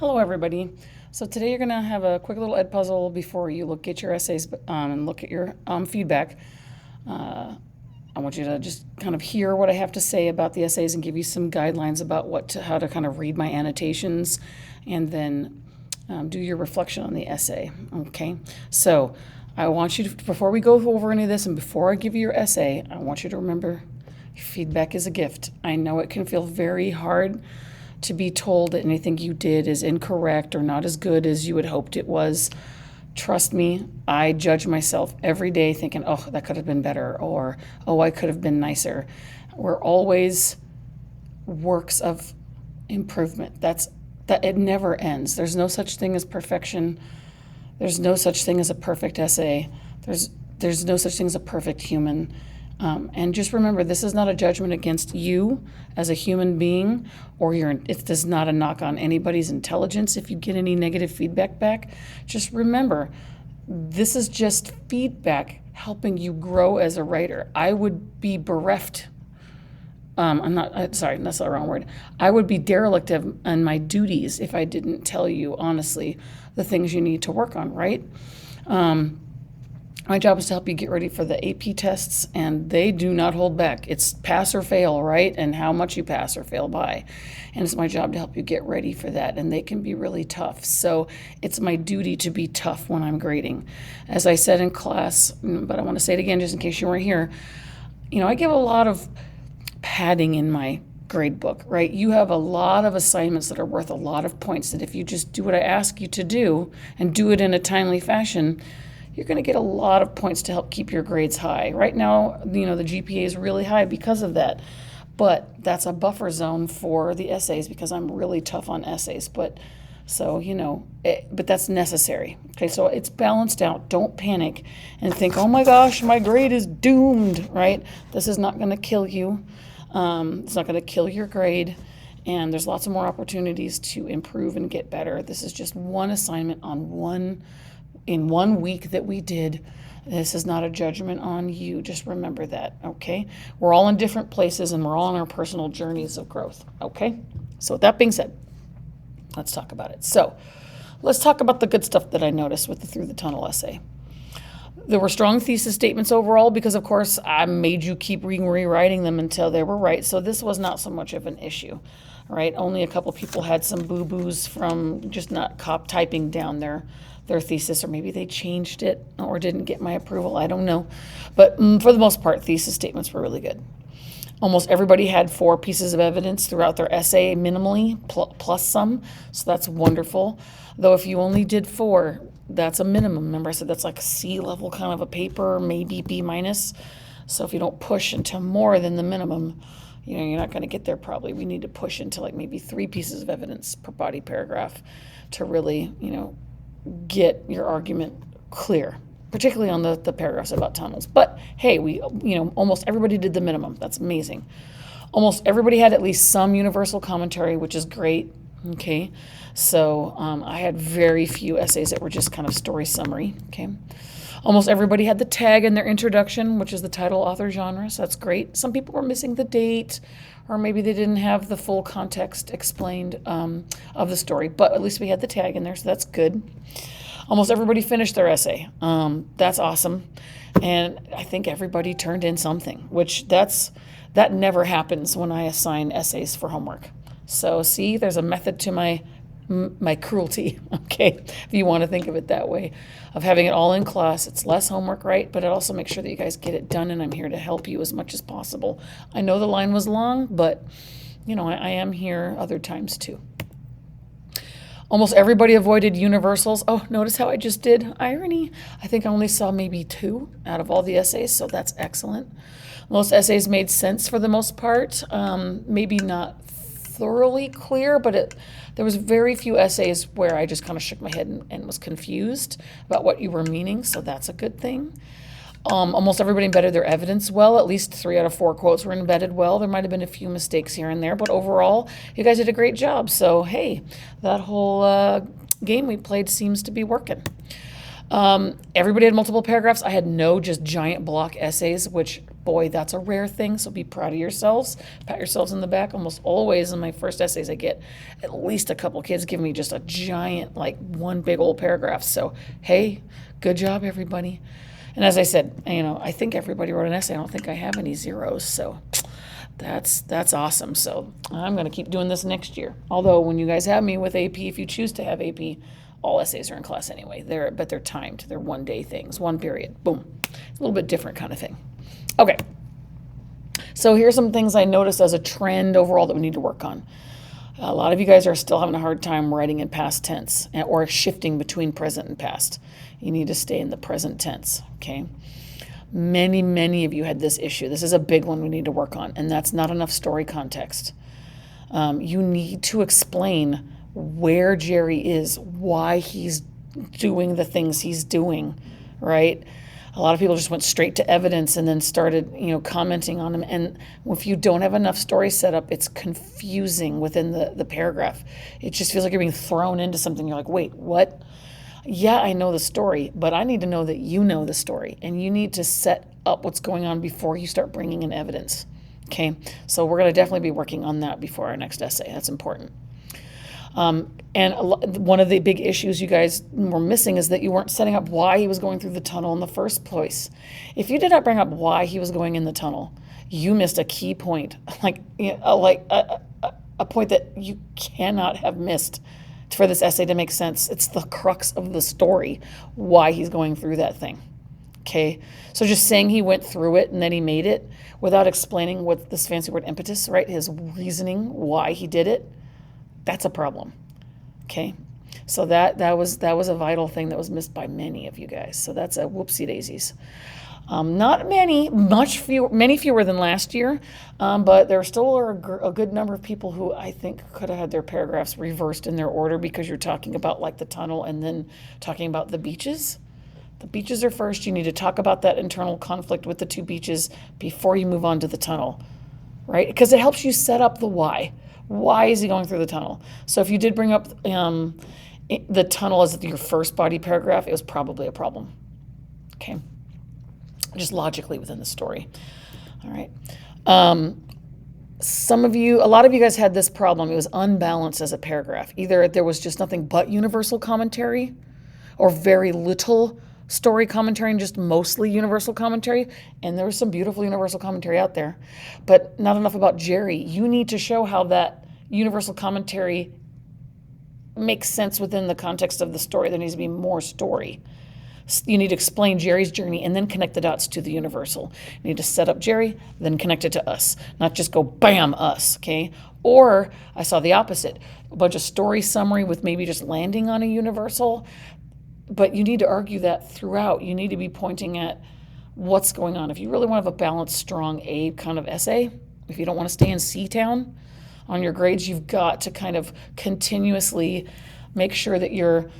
Hello, everybody. So today you're going to have a quick little ed puzzle before you look at your essays and look at your feedback. I want you to just kind of hear what I have to say about the essays and give you some guidelines about how to kind of read my annotations, and then do your reflection on the essay. Okay. So I want you to, before we go over any of this and before I give you your essay, I want you to remember feedback is a gift. I know it can feel very hard to be told that anything you did is incorrect or not as good as you had hoped it was. Trust me, I judge myself every day thinking, oh, that could have been better, or oh, I could have been nicer. We're always works of improvement. That it never ends. There's no such thing as perfection. There's no such thing as a perfect essay. There's no such thing as a perfect human. And just remember, this is not a judgment against you as a human being, or it does not a knock on anybody's intelligence if you get any negative feedback back. Just remember, this is just feedback helping you grow as a writer. I would be bereft. Sorry, that's the wrong word. I would be derelict in my duties if I didn't tell you honestly the things you need to work on, right? My job is to help you get ready for the AP tests, and they do not hold back. It's pass or fail, right? And how much you pass or fail by. And it's my job to help you get ready for that, and they can be really tough. So it's my duty to be tough when I'm grading. As I said in class, but I want to say it again just in case you weren't here, I give a lot of padding in my grade book, right? You have a lot of assignments that are worth a lot of points that if you just do what I ask you to do and do it in a timely fashion, you're going to get a lot of points to help keep your grades high. Right now, the GPA is really high because of that. But that's a buffer zone for the essays because I'm really tough on essays. But that's necessary. Okay, so it's balanced out. Don't panic and think, oh my gosh, my grade is doomed, right? This is not going to kill you. It's not going to kill your grade. And there's lots of more opportunities to improve and get better. This is just one assignment in 1 week that we did. This is not a judgment on you. Just remember that, okay? We're all in different places and we're all on our personal journeys of growth, okay? So with that being said, let's talk about it. So let's talk about the good stuff that I noticed with the Through the Tunnel essay. There were strong thesis statements overall because, of course, I made you keep rewriting them until they were right. So this was not so much of an issue, right? Only a couple people had some boo-boos from just not typing down their thesis, or maybe they changed it or didn't get my approval. I don't know. But for the most part, thesis statements were really good. Almost everybody had 4 pieces of evidence throughout their essay minimally, plus some. So that's wonderful. Though if you only did 4, that's a minimum. Remember I said that's like C level kind of a paper, maybe B minus. So if you don't push into more than the minimum, you're not going to get there probably. We need to push into like maybe 3 pieces of evidence per body paragraph to really, get your argument clear, particularly on the paragraphs about tunnels. But hey, almost everybody did the minimum. That's amazing. Almost everybody had at least some universal commentary, which is great. Okay, so I had very few essays that were just kind of story summary. Okay, almost everybody had the tag in their introduction, which is the title, author, genre. So that's great. Some people were missing the date, or maybe they didn't have the full context explained of the story, but at least we had the tag in there, so that's good. Almost everybody finished their essay. That's awesome. And I think everybody turned in something, which that never happens when I assign essays for homework. So see, there's a method to my cruelty, okay, if you want to think of it that way, of having it all in class. It's less homework, right? But it also makes sure that you guys get it done, and I'm here to help you as much as possible. I know the line was long, but, I am here other times too. Almost everybody avoided universals. Oh, notice how I just did irony. I think I only saw maybe 2 out of all the essays, so that's excellent. Most essays made sense for the most part. Maybe not thoroughly clear, but there was very few essays where I just kind of shook my head and was confused about what you were meaning, so that's a good thing. Almost everybody embedded their evidence well. At least 3 out of 4 quotes were embedded well. There might have been a few mistakes here and there, but overall, you guys did a great job. So, hey, that whole game we played seems to be working. Everybody had multiple paragraphs. I had no just giant block essays, which Boy, that's a rare thing, so be proud of yourselves. Pat yourselves in the back. Almost always in my first essays, I get at least a couple kids give me just a giant, like one big old paragraph. So, hey, good job, everybody. And as I said, I think everybody wrote an essay. I don't think I have any zeros, so that's awesome. So I'm going to keep doing this next year. Although when you guys have me with AP, if you choose to have AP, all essays are in class anyway. But they're timed. They're 1 day things, 1 period. Boom. It's a little bit different kind of thing. Okay. So here's some things I noticed as a trend overall that we need to work on. A lot of you guys are still having a hard time writing in past tense or shifting between present and past. You need to stay in the present tense, okay? Many of you had this issue. This is a big one we need to work on, and that's not enough story context. You need to explain where Jerry is, why he's doing the things he's doing, right? A lot of people just went straight to evidence and then started, commenting on them. And if you don't have enough story set up, it's confusing within the paragraph. It just feels like you're being thrown into something. You're like, wait, what? Yeah, I know the story, but I need to know that you know the story. And you need to set up what's going on before you start bringing in evidence. Okay, so we're going to definitely be working on that before our next essay. That's important. And one of the big issues you guys were missing is that you weren't setting up why he was going through the tunnel in the first place. If you did not bring up why he was going in the tunnel, you missed a key point, like a point that you cannot have missed for this essay to make sense. It's the crux of the story, why he's going through that thing. Okay, so just saying he went through it and then he made it without explaining what this fancy word impetus, right? His reasoning why he did it. That's a problem. Okay, so that was a vital thing that was missed by many of you guys. So that's a whoopsie daisies. Not many, many fewer than last year, but there still are a good number of people who I think could have had their paragraphs reversed in their order because you're talking about like the tunnel and then talking about the beaches. The beaches are first. You need to talk about that internal conflict with the 2 beaches before you move on to the tunnel, right? Because it helps you set up the why. Why is he going through the tunnel? So if you did bring up the tunnel as your first body paragraph, it was probably a problem. Okay. Just logically within the story. All right. A lot of you guys had this problem. It was unbalanced as a paragraph. Either there was just nothing but universal commentary or very little story commentary and just mostly universal commentary. And there was some beautiful universal commentary out there, but not enough about Jerry. You need to show how that universal commentary makes sense within the context of the story. There needs to be more story. You need to explain Jerry's journey and then connect the dots to the universal. You need to set up Jerry, then connect it to us, not just go bam, us, okay? Or I saw the opposite, a bunch of story summary with maybe just landing on a universal, but you need to argue that throughout. You need to be pointing at what's going on. If you really want to have a balanced, strong A kind of essay, if you don't want to stay in C-town on your grades, you've got to kind of continuously make sure that you're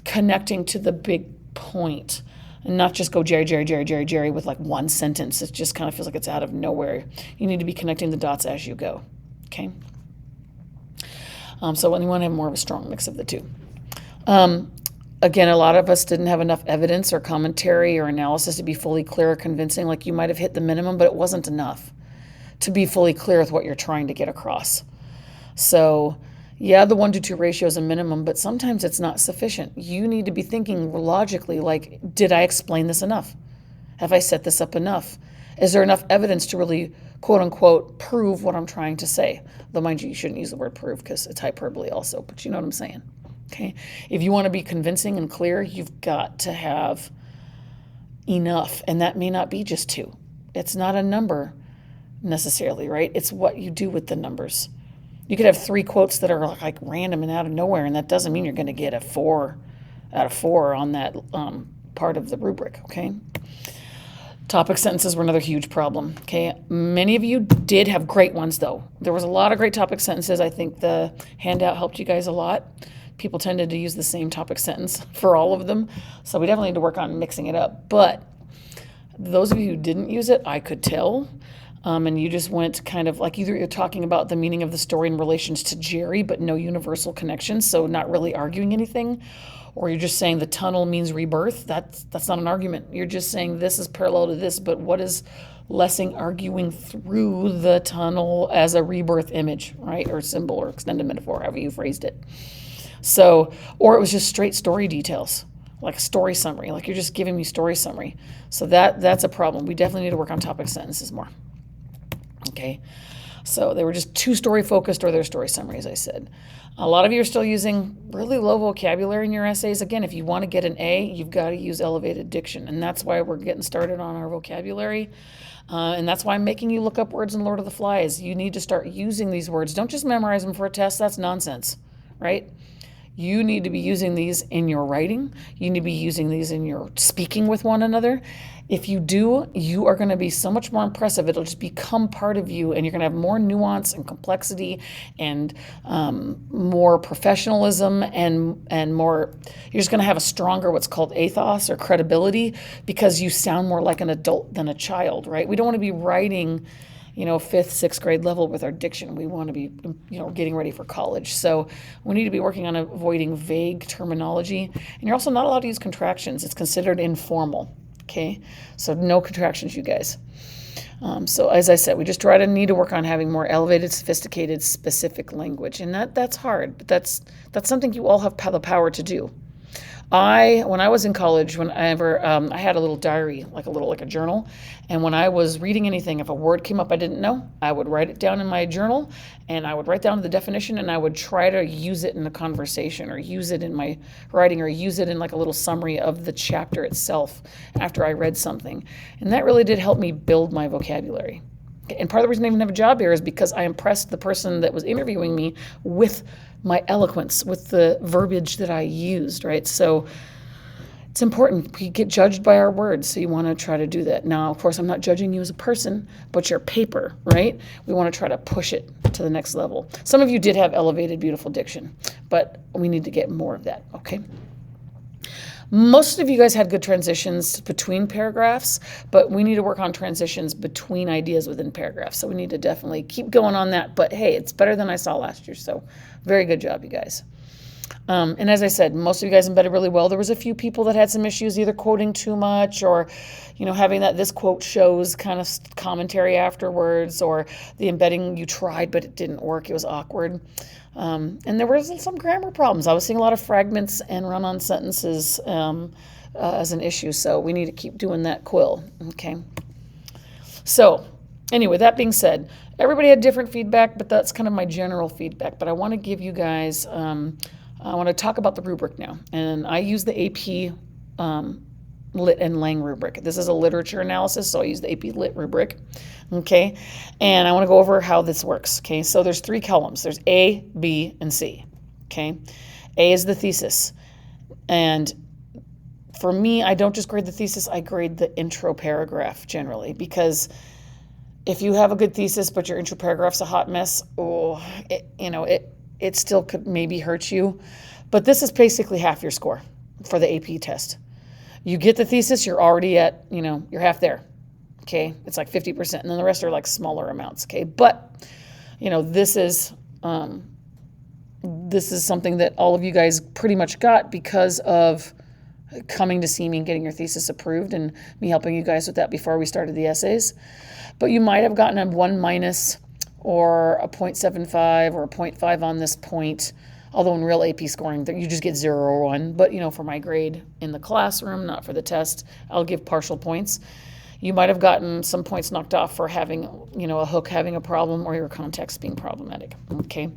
connecting to the big point and not just go Jerry with like one sentence. It just kind of feels like it's out of nowhere. You need to be connecting the dots as you go, okay? So when you want to have more of a strong mix of the two. Again, a lot of us didn't have enough evidence or commentary or analysis to be fully clear or convincing. Like you might have hit the minimum, but it wasn't enough to be fully clear with what you're trying to get across. So yeah, the 1-to-2 ratio is a minimum, but sometimes it's not sufficient. You need to be thinking logically, like, did I explain this enough? Have I set this up enough? Is there enough evidence to really, quote unquote, prove what I'm trying to say? Though mind you shouldn't use the word prove because it's hyperbole also, but you know what I'm saying. Okay, if you want to be convincing and clear, you've got to have enough, and that may not be just 2. It's not a number necessarily, right? It's what you do with the numbers. You could have 3 quotes that are like random and out of nowhere, and that doesn't mean you're going to get a 4 out of 4 on that part of the rubric, okay? Topic sentences were another huge problem, okay? Many of you did have great ones, though. There was a lot of great topic sentences. I think the handout helped you guys a lot. People tended to use the same topic sentence for all of them, so we definitely need to work on mixing it up. But those of you who didn't use it, I could tell. And you just went kind of like either you're talking about the meaning of the story in relations to Jerry, but no universal connection, so not really arguing anything, or you're just saying the tunnel means rebirth. That's not an argument. You're just saying this is parallel to this, but what is Lessing arguing through the tunnel as a rebirth image, right, or symbol, or extended metaphor, however you phrased it. So, or it was just straight story details, like a story summary, like you're just giving me story summary. So that's a problem. We definitely need to work on topic sentences more. Okay, so they were just too story focused, or their story summary, as I said. A lot of you are still using really low vocabulary in your essays. Again, if you want to get an A, you've got to use elevated diction, and that's why we're getting started on our vocabulary. And that's why I'm making you look up words in Lord of the Flies. You need to start using these words. Don't just memorize them for a test. That's nonsense, right? You need to be using these in your writing. You need to be using these in your speaking with one another. If you do, you are going to be so much more impressive. It'll just become part of you, and you're going to have more nuance and complexity and more professionalism and more. You're just going to have a stronger what's called ethos or credibility, because you sound more like an adult than a child, right? We don't want to be writing, fifth, sixth grade level with our diction. We want to be, getting ready for college. So we need to be working on avoiding vague terminology. And you're also not allowed to use contractions. It's considered informal. Okay, so no contractions, you guys. So as I said, we just need to work on having more elevated, sophisticated, specific language, and that's hard, but that's something you all have the power to do. When I was in college, I had a little diary, like a journal, and when I was reading anything, if a word came up I didn't know, I would write it down in my journal, and I would write down the definition, and I would try to use it in a conversation, or use it in my writing, or use it in like a little summary of the chapter itself after I read something. And that really did help me build my vocabulary. And part of the reason I even have a job here is because I impressed the person that was interviewing me with my eloquence, with the verbiage that I used, right? So it's important. We get judged by our words, so you want to try to do that. Now, of course, I'm not judging you as a person, but your paper, right? We want to try to push it to the next level. Some of you did have elevated, beautiful diction, but we need to get more of that, okay? Most of you guys had good transitions between paragraphs, but we need to work on transitions between ideas within paragraphs. So we need to definitely keep going on that. But hey, it's better than I saw last year. So very good job, you guys. And as I said, most of you guys embedded really well. There was a few people that had some issues, either quoting too much, or having this quote shows kind of commentary afterwards, or the embedding you tried but it didn't work. It was awkward. And there were some grammar problems. I was seeing a lot of fragments and run-on sentences as an issue, so we need to keep doing that quill, okay? So anyway, that being said, everybody had different feedback, but that's kind of my general feedback. But I want to give you guys, I want to talk about the rubric now. And I use the AP Lit and Lang rubric. This is a literature analysis, so I use the AP Lit rubric. Okay, and I want to go over how this works. Okay, so there's 3 columns. There's A, B, and C. Okay, A is the thesis, and for me, I don't just grade the thesis. I grade the intro paragraph generally, because if you have a good thesis but your intro paragraph's a hot mess, it still could maybe hurt you. But this is basically half your score for the AP test. You get the thesis, you're already at, you're half there. Okay, it's like 50%, and then the rest are like smaller amounts. Okay, but this is something that all of you guys pretty much got because of coming to see me and getting your thesis approved, and me helping you guys with that before we started the essays. But you might have gotten a 1- or a 0.75 or a 0.5 on this point. Although in real AP scoring, you just get 0 or 1. But for my grade in the classroom, not for the test, I'll give partial points. You might have gotten some points knocked off for having, a hook having a problem, or your context being problematic, okay?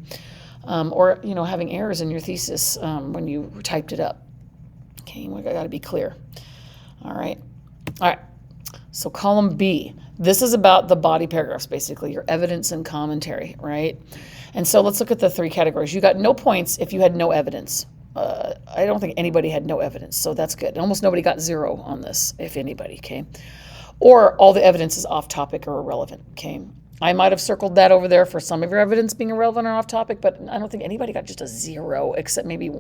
Or, having errors in your thesis when you typed it up. Okay, I got to be clear. All right. So column B, this is about the body paragraphs, basically, your evidence and commentary, right? And so let's look at the 3 categories. You got no points if you had no evidence. I don't think anybody had no evidence, so that's good. Almost nobody got 0 on this, if anybody, okay? Or all the evidence is off topic or irrelevant, okay? I might have circled that over there for some of your evidence being irrelevant or off topic, but I don't think anybody got just a 0, except maybe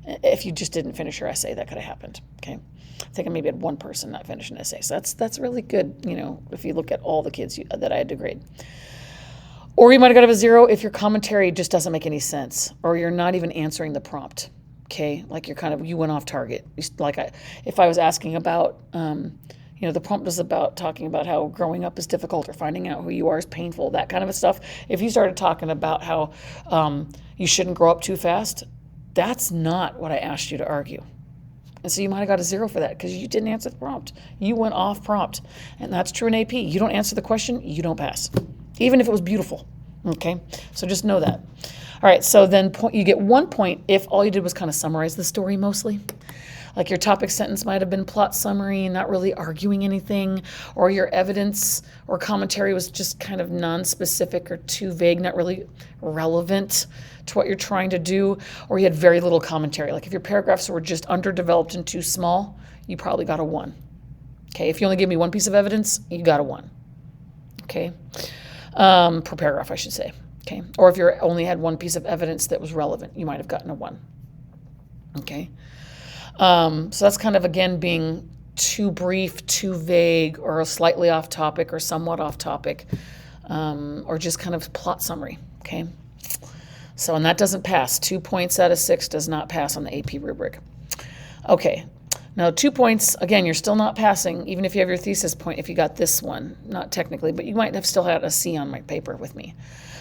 If you just didn't finish your essay, that could have happened. Okay. I think I maybe had one person not finish an essay. So that's really good, if you look at all the kids that I had to grade. Or you might have got a 0 if your commentary just doesn't make any sense, or you're not even answering the prompt. Okay, like you went off target. If I was asking about, the prompt is about talking about how growing up is difficult or finding out who you are is painful, that kind of stuff. If you started talking about how you shouldn't grow up too fast, that's not what I asked you to argue. And so you might have got a 0 for that because you didn't answer the prompt. You went off prompt. And that's true in AP. You don't answer the question, you don't pass, even if it was beautiful. Okay, so just know that. All right, so then you get 1 point if all you did was kind of summarize the story mostly. Like your topic sentence might have been plot summary, not really arguing anything, or your evidence or commentary was just kind of non-specific or too vague, not really relevant to what you're trying to do, or you had very little commentary. Like if your paragraphs were just underdeveloped and too small, you probably got a 1. Okay, if you only give me one piece of evidence, you got a 1. Okay, per paragraph, I should say. Okay, or if you only had one piece of evidence that was relevant, you might have gotten a 1. Okay, so that's kind of, again, being too brief, too vague, or slightly off topic or somewhat off topic, or just kind of plot summary. Okay, so, and that doesn't pass. 2 points out of 6 does not pass on the AP rubric. Okay, now 2 points, again, you're still not passing, even if you have your thesis point, if you got this one, not technically, but you might have still had a C on my paper with me.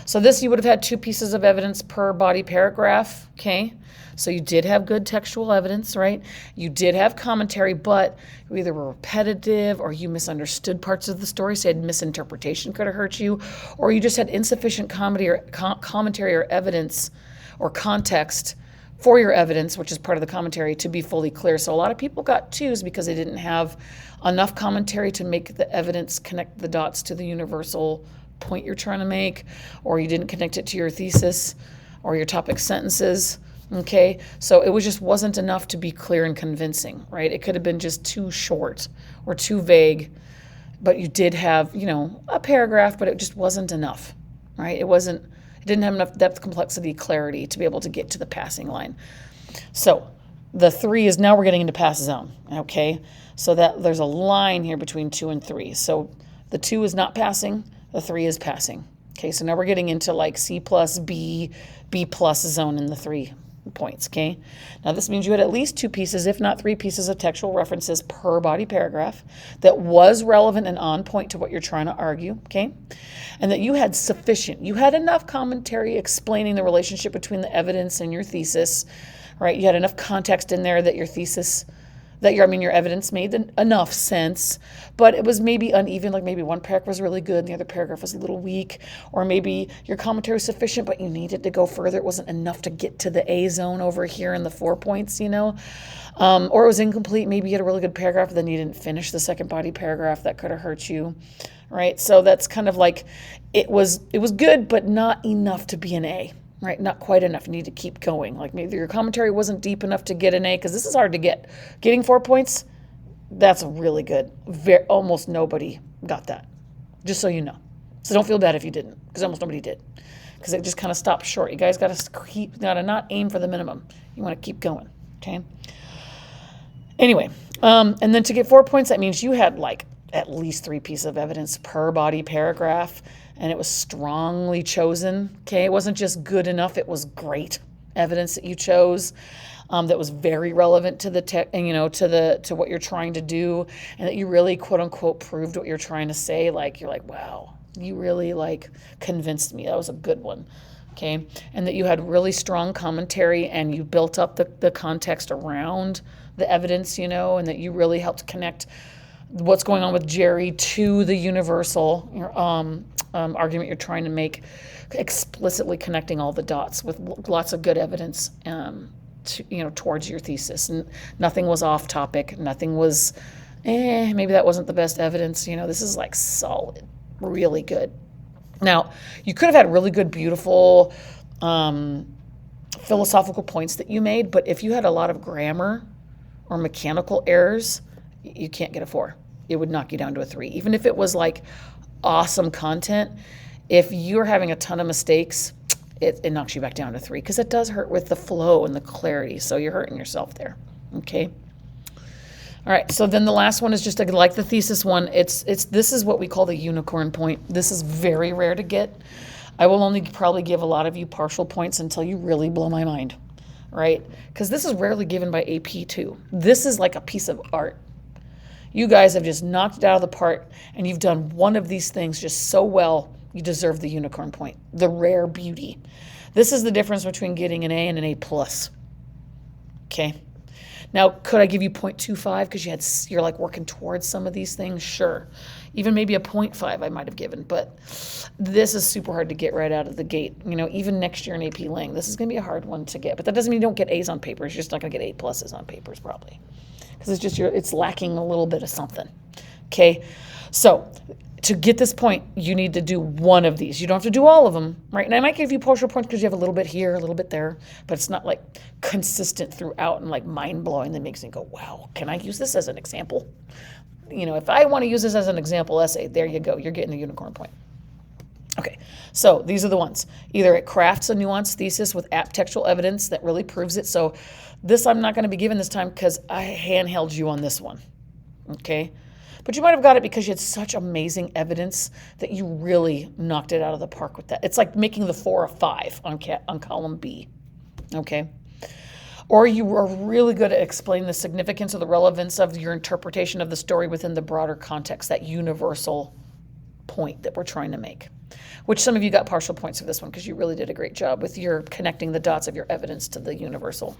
So this, you would have had 2 pieces of evidence per body paragraph, okay? So you did have good textual evidence, right? You did have commentary, but you either were repetitive or you misunderstood parts of the story, so misinterpretation could have hurt you, or you just had insufficient commentary or evidence or context for your evidence, which is part of the commentary, to be fully clear. So a lot of people got 2s because they didn't have enough commentary to make the evidence connect the dots to the universal point you're trying to make, or you didn't connect it to your thesis or your topic sentences. Okay, so it wasn't enough to be clear and convincing, right? It could have been just too short or too vague, but you did have, a paragraph, but it just wasn't enough, right? It didn't have enough depth, complexity, clarity to be able to get to the passing line. So the 3 is, now we're getting into pass zone, okay? So that there's a line here between 2 and 3. So the 2 is not passing, the 3 is passing. Okay, so now we're getting into like C plus B, B plus zone in the 3 points, okay? Now this means you had at least 2 pieces, if not 3 pieces of textual references per body paragraph that was relevant and on point to what you're trying to argue, okay? And that you had enough commentary explaining the relationship between the evidence and your thesis, right? You had enough context in there that your evidence made enough sense, but it was maybe uneven, like maybe one paragraph was really good and the other paragraph was a little weak, or maybe your commentary was sufficient, but you needed to go further. It wasn't enough to get to the A zone over here in the 4 points, or it was incomplete. Maybe you had a really good paragraph, but then you didn't finish the second body paragraph. That could have hurt you, right? So that's kind of like, it was good, but not enough to be an A. Right, not quite enough. You need to keep going. Like maybe your commentary wasn't deep enough to get an A, because this is hard to get. Getting 4 points, that's really good. Almost nobody got that, just so you know. So don't feel bad if you didn't, because almost nobody did, because it just kind of stopped short. You guys got to not aim for the minimum. You want to keep going, okay? Anyway, and then to get 4 points, that means you had like at least 3 pieces of evidence per body paragraph, and it was strongly chosen, okay? It wasn't just good enough, it was great evidence that you chose, that was very relevant to the to what you're trying to do, and that you really, quote unquote, proved what you're trying to say. Like, you're like, wow, you really like convinced me. That was a good one, okay? And that you had really strong commentary and you built up the context around the evidence, and that you really helped connect what's going on with Jerry to the universal argument you're trying to make, explicitly connecting all the dots with lots of good evidence towards your thesis. And nothing was off topic. Nothing was, maybe that wasn't the best evidence. This is like solid, really good. Now, you could have had really good, beautiful philosophical points that you made, but if you had a lot of grammar or mechanical errors, you can't get a 4. It would knock you down to a 3. Even if it was like awesome content, if you're having a ton of mistakes, it knocks you back down to 3 because it does hurt with the flow and the clarity. So you're hurting yourself there. Okay. All right. So then the last one is just like the thesis one. This is what we call the unicorn point. This is very rare to get. I will only probably give a lot of you partial points until you really blow my mind, right? Because this is rarely given by AP too. This is like a piece of art. You guys have just knocked it out of the park, and you've done one of these things just so well, you deserve the unicorn point, the rare beauty. This is the difference between getting an A and an A plus. Okay. Now, could I give you 0.25 because you're like working towards some of these things? Sure. Even maybe a 0.5 I might have given, but this is super hard to get right out of the gate. You know, even next year in AP Lang, this is going to be a hard one to get, but that doesn't mean you don't get A's on papers. You're just not going to get A pluses on papers probably because it's lacking a little bit of something. Okay. So to get this point, you need to do one of these. You don't have to do all of them, right? And I might give you partial points because you have a little bit here, a little bit there, but it's not like consistent throughout and like mind-blowing that makes me go, wow, can I use this as an example? You know, if I want to use this as an example essay, there you go. You're getting the unicorn point. Okay, so these are the ones. Either it crafts a nuanced thesis with apt textual evidence that really proves it. So this I'm not going to be given this time because I handheld you on this one, okay? But you might have got it because you had such amazing evidence that you really knocked it out of the park with that. It's like making the 4 a 5 on column B, okay? Or you were really good at explaining the significance or the relevance of your interpretation of the story within the broader context, that universal point that we're trying to make, which some of you got partial points for this one because you really did a great job with your connecting the dots of your evidence to the universal.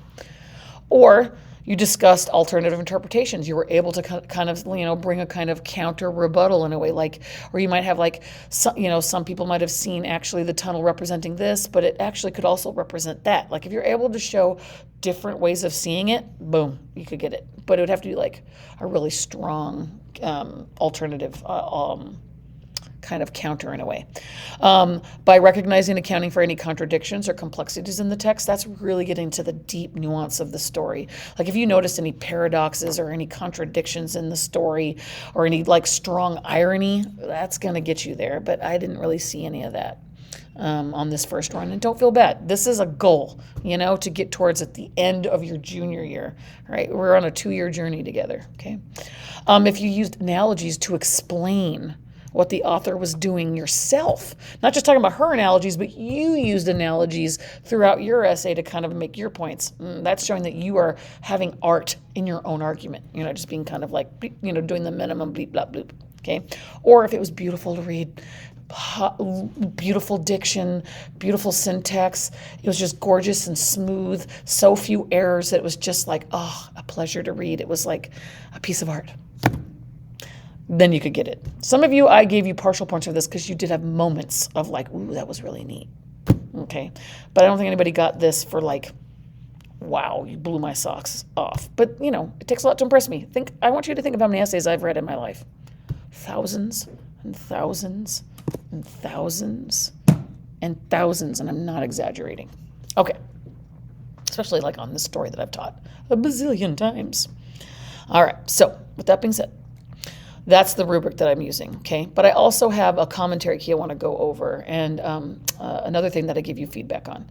Or you discussed alternative interpretations. You were able to kind of, bring a kind of counter rebuttal in a way, like, or you might have like, some people might have seen actually the tunnel representing this, but it actually could also represent that. Like if you're able to show different ways of seeing it, boom, you could get it. But it would have to be like a really strong alternative kind of counter in a way. By recognizing and accounting for any contradictions or complexities in the text, that's really getting to the deep nuance of the story. Like if you noticed any paradoxes or any contradictions in the story or any like strong irony, that's going to get you there. But I didn't really see any of that on this first run. And don't feel bad. This is a goal, to get towards at the end of your junior year, right? We're on a 2-year journey together, okay? If you used analogies to explain what the author was doing yourself. Not just talking about her analogies, but you used analogies throughout your essay to kind of make your points. That's showing that you are having art in your own argument. You're not just being kind of like, doing the minimum bleep, blop, bloop, okay? Or if it was beautiful to read, beautiful diction, beautiful syntax, it was just gorgeous and smooth, so few errors that it was just like, a pleasure to read. It was like a piece of art. Then you could get it. Some of you, I gave you partial points for this because you did have moments of like, ooh, that was really neat. Okay. But I don't think anybody got this for like, wow, you blew my socks off. But, it takes a lot to impress me. I want you to think of how many essays I've read in my life. Thousands and thousands and thousands and thousands, and I'm not exaggerating. Okay. Especially like on this story that I've taught a bazillion times. All right. So with that being said, that's the rubric that I'm using, okay? But I also have a commentary key I want to go over and another thing that I give you feedback on.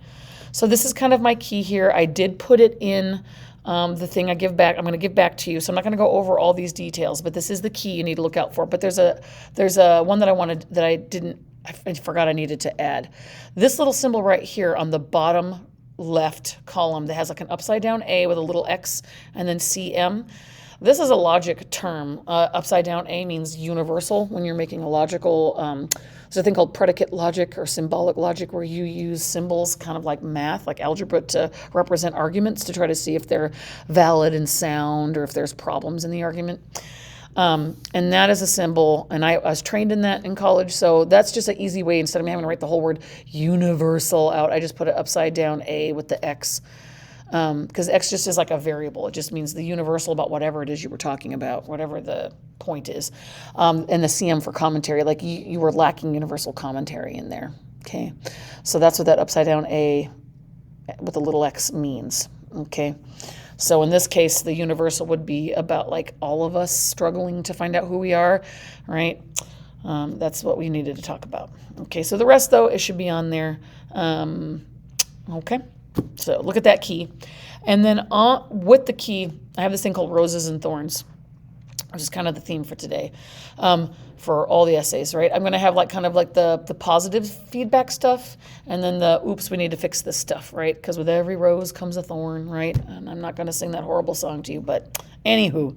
So this is kind of my key here. I did put it in the thing I give back. I'm going to give back to you. So I'm not going to go over all these details, but this is the key you need to look out for. But there's a one that I forgot I needed to add. This little symbol right here on the bottom left column that has like an upside down A with a little X and then CM. This is a logic term. Upside down A means universal when you're making a logical, there's a thing called predicate logic or symbolic logic where you use symbols kind of like math, like algebra, to represent arguments to try to see if they're valid and sound or if there's problems in the argument. And that is a symbol, and I was trained in that in college, so that's just an easy way. Instead of me having to write the whole word universal out, I just put it upside down A with the X. Because X just is like a variable. It just means the universal about whatever it is you were talking about, whatever the point is. And the CM for commentary, like you were lacking universal commentary in there, okay? So that's what that upside down A with a little X means, okay? So in this case, the universal would be about like all of us struggling to find out who we are, right? That's what we needed to talk about. Okay, so the rest, though, it should be on there. Okay, so look at that key. And then with the key, I have this thing called Roses and Thorns, which is kind of the theme for today, for all the essays, right? I'm going to have like kind of like the positive feedback stuff, and then the oops, we need to fix this stuff, right? Because with every rose comes a thorn, right? And I'm not going to sing that horrible song to you, but anywho.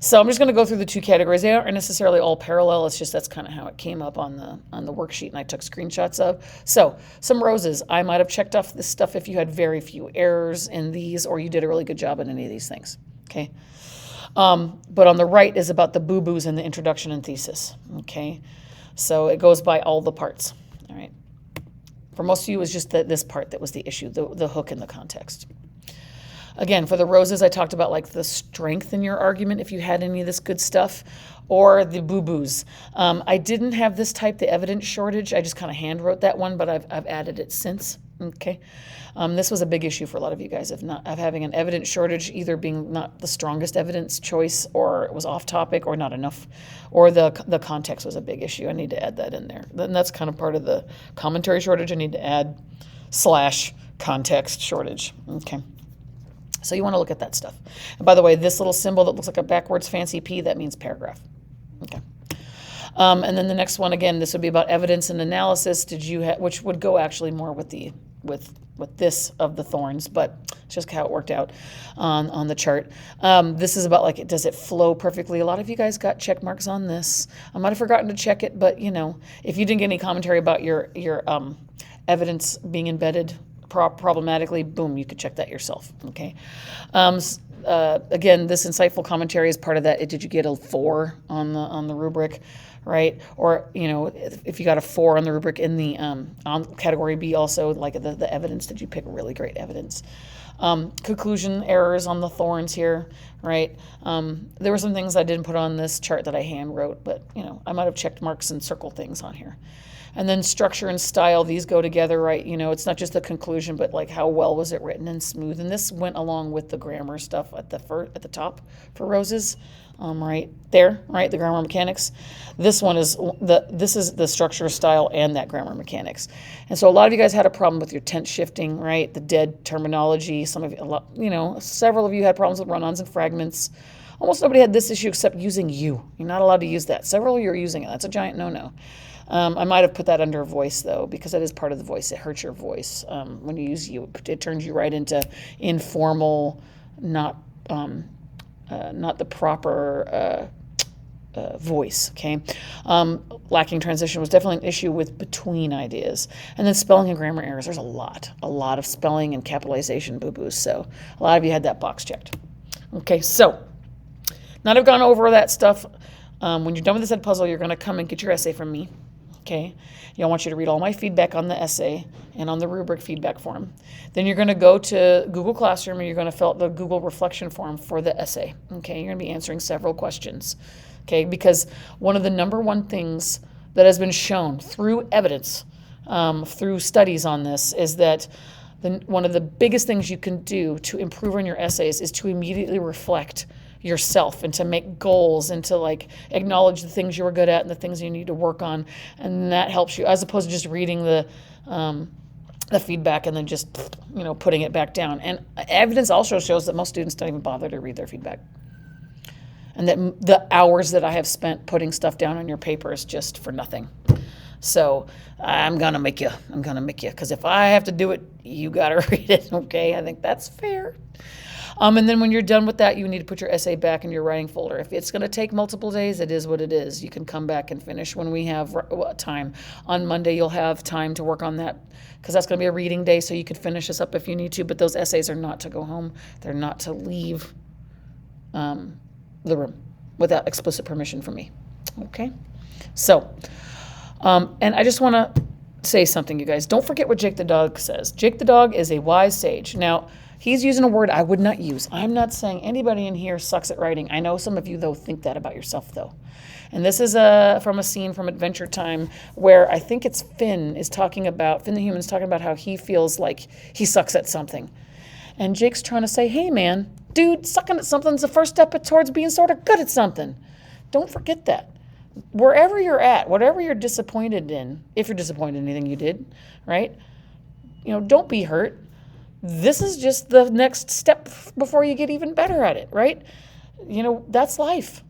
So I'm just going to go through the two categories. They aren't necessarily all parallel. It's just that's kind of how it came up on the worksheet, and I took screenshots of. So some roses. I might have checked off this stuff if you had very few errors in these, or you did a really good job in any of these things, okay? But on the right is about the boo-boos and the introduction and thesis, okay? So it goes by all the parts, all right? For most of you, it was just this part that was the issue, the hook in the context. Again, for the roses, I talked about like the strength in your argument, if you had any of this good stuff, or the boo-boos. I didn't have this type, the evidence shortage. I just kind of hand wrote that one, but I've added it since, okay? This was a big issue for a lot of you guys of having an evidence shortage, either being not the strongest evidence choice, or it was off topic, or not enough, or the context was a big issue. I need to add that in there. Then that's kind of part of the commentary shortage. I need to add / context shortage, okay? So you want to look at that stuff. And by the way, this little symbol that looks like a backwards fancy P, that means paragraph, okay? And then the next one, again, this would be about evidence and analysis. Which would go actually more with this of the thorns, but it's just how it worked out on the chart. This is about like, does it flow perfectly? A lot of you guys got check marks on this. I might have forgotten to check it, but you know, if you didn't get any commentary about your evidence being embedded problematically, boom, you could check that yourself, okay? Again, this insightful commentary is part of that. Did you get a 4 on the rubric, right? Or, you know, if you got a 4 on the rubric in the on category B, also like the evidence, did you pick really great evidence? Conclusion errors on the thorns here, right? There were some things I didn't put on this chart that I hand wrote, but you know, I might have checked marks and circled things on here. And then structure and style, these go together, right? You know, it's not just the conclusion, but like how well was it written and smooth. And this went along with the grammar stuff at the top for roses, right there, right? The grammar mechanics. This one is this is the structure, style, and that grammar mechanics. And so a lot of you guys had a problem with your tense shifting, right? The dead terminology. Some of you, several of you had problems with run-ons and fragments. Almost nobody had this issue except using you. You're not allowed to use that. Several of you are using it. That's a giant no-no. I might have put that under voice, though, because that is part of the voice. It hurts your voice. When you use you, it turns you right into informal, not the proper voice, okay? Lacking transition was definitely an issue with between ideas. And then spelling and grammar errors. There's a lot of spelling and capitalization boo-boos. So a lot of you had that box checked. Okay, so now that I've gone over that stuff, when you're done with this ed puzzle, you're going to come and get your essay from me. Okay, I want you to read all my feedback on the essay and on the rubric feedback form. Then you're going to go to Google Classroom and you're going to fill out the Google reflection form for the essay. Okay, you're going to be answering several questions. Okay, because one of the number one things that has been shown through evidence, through studies on this, is that one of the biggest things you can do to improve on your essays is to immediately reflect yourself and to make goals and to like acknowledge the things you were good at and the things you need to work on, and that helps you as opposed to just reading the feedback and then just putting it back down. And evidence also shows that most students don't even bother to read their feedback, and that the hours that I have spent putting stuff down on your paper is just for nothing. So I'm gonna make you because if I have to do it, you gotta read it. Okay, I think that's fair. And then when you're done with that, you need to put your essay back in your writing folder. If it's going to take multiple days, it is what it is. You can come back and finish when we have time. On Monday, you'll have time to work on that because that's going to be a reading day, so you could finish this up if you need to. But those essays are not to go home. They're not to leave the room without explicit permission from me. Okay? So, and I just want to say something, you guys. Don't forget what Jake the dog says. Jake the dog is a wise sage. Now, he's using a word I would not use. I'm not saying anybody in here sucks at writing. I know some of you, though, think that about yourself, though. And this is from a scene from Adventure Time where I think it's Finn the human's talking about how he feels like he sucks at something. And Jake's trying to say, hey, man, dude, sucking at something's the first step towards being sort of good at something. Don't forget that. wherever you're at, whatever you're disappointed in, if you're disappointed in anything you did, right? Don't be hurt. This is just the next step before you get even better at it, right? That's life.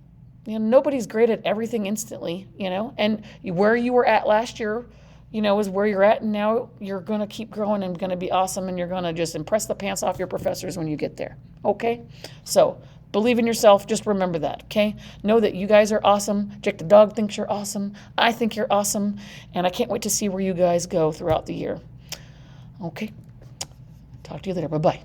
Nobody's great at everything instantly, and where you were at last year, is where you're at, and now you're going to keep growing and going to be awesome, and you're going to just impress the pants off your professors when you get there, okay? So believe in yourself. Just remember that, okay? Know that you guys are awesome. Jake the dog thinks you're awesome. I think you're awesome, and I can't wait to see where you guys go throughout the year. Okay? Talk to you later. Bye-bye.